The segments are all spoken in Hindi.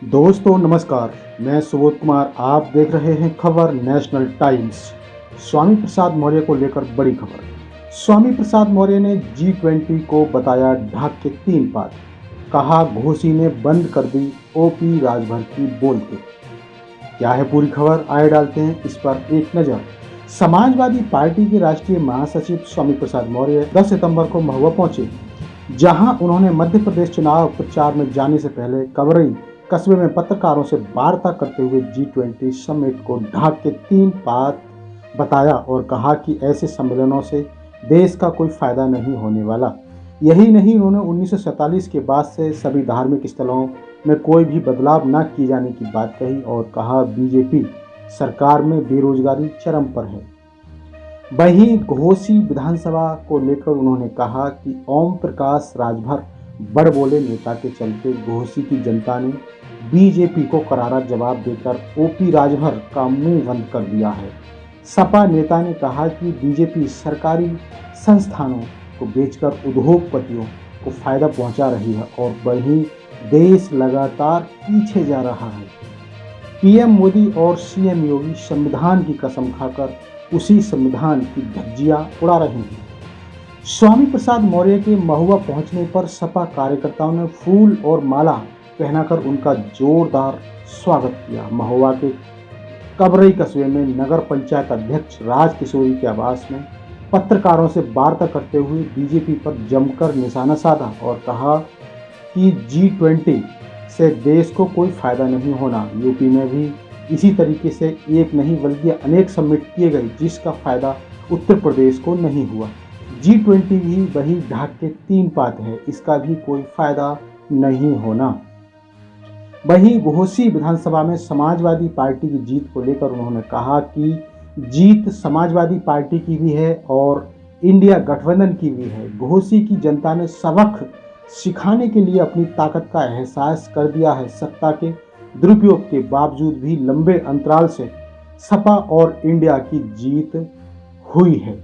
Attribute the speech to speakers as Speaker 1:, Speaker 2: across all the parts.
Speaker 1: दोस्तों नमस्कार, मैं सुबोध कुमार। आप देख रहे हैं खबर नेशनल टाइम्स। स्वामी प्रसाद मौर्य को लेकर बड़ी खबर। स्वामी प्रसाद मौर्य ने G20 को बताया ढाक के 3 पात। कहा घोसी ने बंद कर दी ओपी राजभर की बोलते। क्या है पूरी खबर, आइए डालते हैं इस पर एक नजर। समाजवादी पार्टी के राष्ट्रीय महासचिव स्वामी प्रसाद मौर्य 10 सितंबर को महुआ पहुंचे, जहां उन्होंने मध्य प्रदेश चुनाव प्रचार में जाने से पहले कबरई कस्बे में पत्रकारों से वार्ता करते हुए G20 समिट को ढाक के 3 बात बताया और कहा कि ऐसे सम्मेलनों से देश का कोई फायदा नहीं होने वाला। यही नहीं, उन्होंने 1947 के बाद से सभी धार्मिक स्थलों में कोई भी बदलाव न किए जाने की बात कही और कहा बीजेपी सरकार में बेरोजगारी चरम पर है। वहीं घोसी विधानसभा को लेकर उन्होंने कहा कि ओम प्रकाश राजभर बड़बोले नेता के चलते घोसी की जनता ने बीजेपी को करारा जवाब देकर ओपी राजभर का मुंह बंद कर दिया है। सपा नेता ने कहा कि बीजेपी सरकारी संस्थानों को बेचकर उद्योगपतियों को फायदा पहुंचा रही है और वहीं देश लगातार पीछे जा रहा है। पीएम मोदी और सीएम योगी संविधान की कसम खाकर उसी संविधान की धज्जियां उड़ा रहे हैं। स्वामी प्रसाद मौर्य के महुआ पहुंचने पर सपा कार्यकर्ताओं ने फूल और माला पहनाकर उनका जोरदार स्वागत किया। महुआ के कबरई कस्बे में नगर पंचायत अध्यक्ष राज किशोरी के आवास में पत्रकारों से वार्ता करते हुए बीजेपी पर जमकर निशाना साधा और कहा कि G20 से देश को कोई फायदा नहीं होना। यूपी में भी इसी तरीके से एक नहीं बल्कि अनेक समिट किए गए, जिसका फायदा उत्तर प्रदेश को नहीं हुआ। G20 भी वही ढाक के 3 पात है, इसका भी कोई फायदा नहीं होना। वहीं घोसी विधानसभा में समाजवादी पार्टी की जीत को लेकर उन्होंने कहा कि जीत समाजवादी पार्टी की भी है और इंडिया गठबंधन की भी है। घोसी की जनता ने सबक सिखाने के लिए अपनी ताकत का एहसास कर दिया है। सत्ता के दुरुपयोग के बावजूद भी लंबे अंतराल से सपा और इंडिया की जीत हुई है।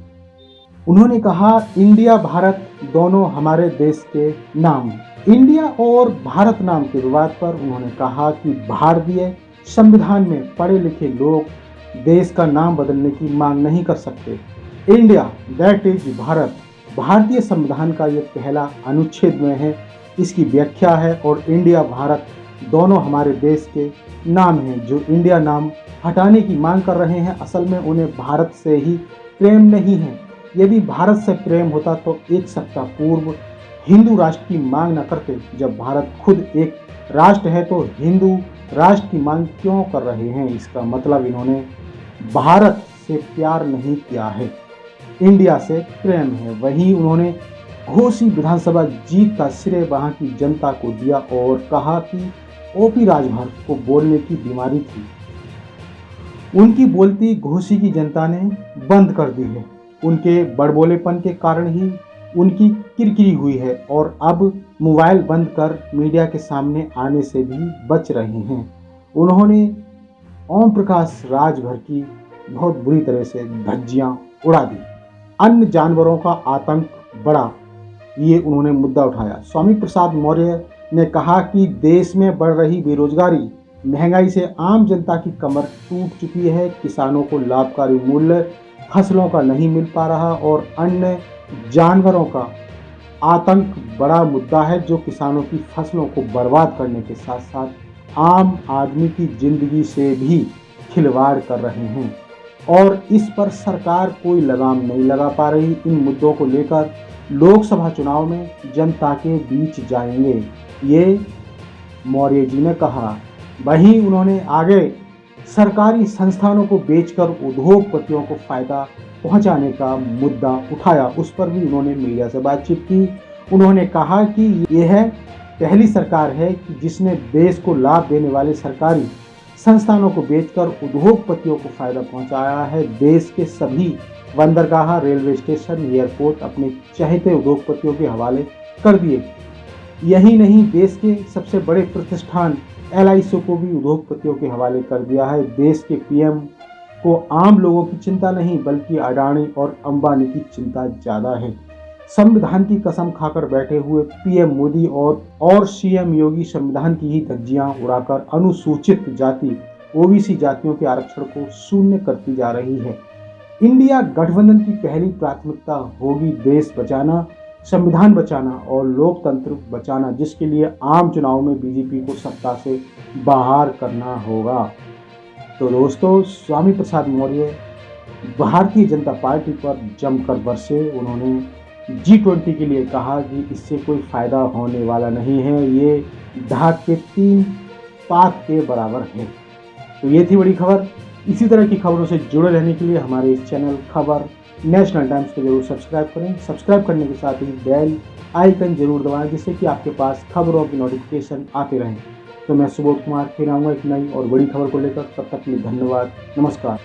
Speaker 1: उन्होंने कहा इंडिया भारत दोनों हमारे देश के नाम हैं। इंडिया और भारत नाम के विवाद पर उन्होंने कहा कि भारतीय संविधान में पढ़े लिखे लोग देश का नाम बदलने की मांग नहीं कर सकते। इंडिया दैट इज भारत भारतीय संविधान का ये पहला अनुच्छेद में है, इसकी व्याख्या है और इंडिया भारत दोनों हमारे देश के नाम हैं। जो इंडिया नाम हटाने की मांग कर रहे हैं, असल में उन्हें भारत से ही प्रेम नहीं है। यदि भारत से प्रेम होता तो एक सप्ताह पूर्व हिंदू राष्ट्र की मांग न करते। जब भारत खुद एक राष्ट्र है तो हिंदू राष्ट्र की मांग क्यों कर रहे हैं? इसका मतलब इन्होंने भारत से प्यार नहीं किया है, इंडिया से प्रेम है। वहीं उन्होंने घोसी विधानसभा जीत का श्रेय वहां की जनता को दिया और कहा कि ओपी राजभर को बोलने की बीमारी थी, उनकी बोलती घोसी की जनता ने बंद कर दी है। उनके बड़बोलेपन के कारण ही उनकी किरकिरी हुई है और अब मोबाइल बंद कर मीडिया के सामने आने से भी बच रहे हैं। उन्होंने ओम प्रकाश राजभर की बहुत बुरी तरह से धज्जियां उड़ा दी। अन्य जानवरों का आतंक बढ़ा, ये उन्होंने मुद्दा उठाया। स्वामी प्रसाद मौर्य ने कहा कि देश में बढ़ रही बेरोजगारी, महंगाई से आम जनता की कमर टूट चुकी है। किसानों को लाभकारी मूल्य फसलों का नहीं मिल पा रहा और अन्य जानवरों का आतंक बड़ा मुद्दा है, जो किसानों की फसलों को बर्बाद करने के साथ साथ आम आदमी की जिंदगी से भी खिलवाड़ कर रहे हैं और इस पर सरकार कोई लगाम नहीं लगा पा रही। इन मुद्दों को लेकर लोकसभा चुनाव में जनता के बीच जाएंगे, ये मौर्य जी ने कहा। वहीं उन्होंने आगे सरकारी संस्थानों को बेचकर उद्योगपतियों को फायदा पहुंचाने का मुद्दा उठाया, उस पर भी उन्होंने मीडिया से बातचीत की। उन्होंने कहा कि यह पहली सरकार है कि जिसने देश को लाभ देने वाले सरकारी संस्थानों को बेचकर उद्योगपतियों को फायदा पहुंचाया है। देश के सभी बंदरगाह, रेलवे स्टेशन, एयरपोर्ट अपने चहेते उद्योगपतियों के हवाले कर दिए। यही नहीं, देश के सबसे बड़े प्रतिष्ठान LIC को भी उद्योगपतियों के हवाले कर दिया है। देश के पीएम को आम लोगों की चिंता नहीं बल्कि अडानी और अंबानी की चिंता ज़्यादा है। संविधान की कसम खाकर बैठे हुए पीएम मोदी और सीएम योगी संविधान की ही धज्जियां उड़ाकर अनुसूचित जाति ओबीसी जातियों के आरक्षण को शून्य करती जा रही है। इंडिया गठबंधन की पहली प्राथमिकता होगी देश बचाना, संविधान बचाना और लोकतंत्र बचाना, जिसके लिए आम चुनाव में बीजेपी को सत्ता से बाहर करना होगा। तो दोस्तों, स्वामी प्रसाद मौर्य भारतीय जनता पार्टी पर जमकर बरसे। उन्होंने G20 के लिए कहा कि इससे कोई फायदा होने वाला नहीं है, ये ढाक के 3 पात के बराबर है। तो ये थी बड़ी खबर। इसी तरह की खबरों से जुड़े रहने के लिए हमारे इस चैनल खबर नेशनल टाइम्स को जरूर सब्सक्राइब करें। सब्सक्राइब करने के साथ ही बेल आइकन जरूर दबाएं, जिससे कि आपके पास खबरों की नोटिफिकेशन आते रहें। तो मैं सुबोध कुमार फिर आऊँगा एक नई और बड़ी खबर को लेकर। तब तक के लिए धन्यवाद, नमस्कार।